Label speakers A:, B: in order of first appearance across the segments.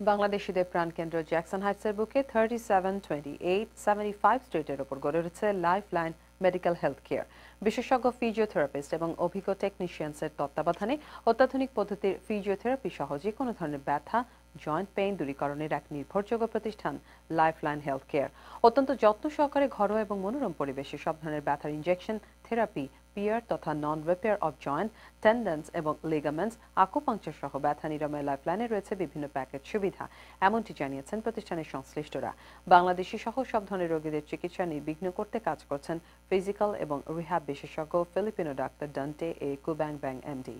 A: বাংলাদেশিদের প্রাণকেন্দ্র জ্যাকসন হাইটসের বুকে 3728-75 স্ট্রিটের ওপর গড়ে উঠেছে লাইফলাইন মেডিকেল হেলথ কেয়ার। বিশেষজ্ঞ ফিজিওথেরাপিস্ট এবং অভিজ্ঞ টেকনিশিয়ানসের তত্ত্বাবধানে অত্যাধুনিক পদ্ধতির ফিজিওথেরাপি সহ যে কোনো ধরনের ব্যথা, জয়েন্ট পেইন দূরীকরণের এক নির্ভরযোগ্য প্রতিষ্ঠান লাইফলাইন হেলথ কেয়ার। অত্যন্ত যত্ন সহকারে ঘরোয়া এবং মনোরম পরিবেশে সব ধরনের ব্যথার ইনজেকশন, থেরাপি, পিয়ার তথা নন রিপেয়ার অফ জয়েন্ট, টেন্ডন্স এবং লিগামেন্টস, আকুপাংচার সহ ব্যথা নিরাময় লাইফলাইনে রয়েছে বিভিন্ন প্যাকেজ সুবিধা, এমনটি জানিয়েছেন প্রতিষ্ঠানের সংশ্লিষ্টরা। বাংলাদেশি সহ সব ধরনের রোগীদের চিকিৎসা নির্বিঘ্ন করতে কাজ করছেন ফিজিক্যাল এবং রিহ্যাব বিশেষজ্ঞ ফিলিপিনো ডাক্তার ডান্টে এ কুব্যাং ব্যাং এমডি।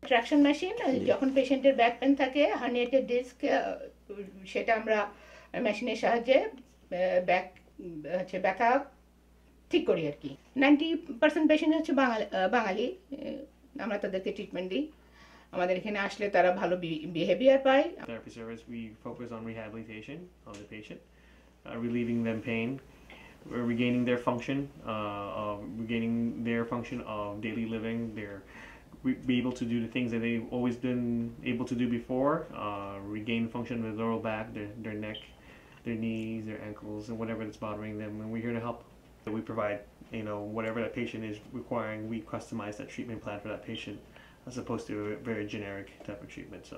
B: ট্রাকশন মেশিন, যখন পেশেন্টের ব্যাক পেন থাকে, হার্নিয়েটেড ডিস্ক, সেটা আমরা মেশিনের সাহায্যে ব্যাক ব্যথা ঠিক করি আর কি। 90% পেশেন্ট হচ্ছে বাঙালি। আমরা তাদেরকে ট্রিটমেন্ট দিই। আমাদের এখানে আসলে তারা ভালো বিহেভিয়ার পায়।
C: Therapy service, we focus on rehabilitation of the patient, relieving them pain, regaining their function of daily living. They're be able to do the things that they've always been able to do before, regain function of their lower back, their neck, their knees, their ankles, and whatever that's bothering them. And we're here to help. We provide, whatever that patient is requiring, we customize that treatment plan for that patient, as opposed to a very generic type of treatment. So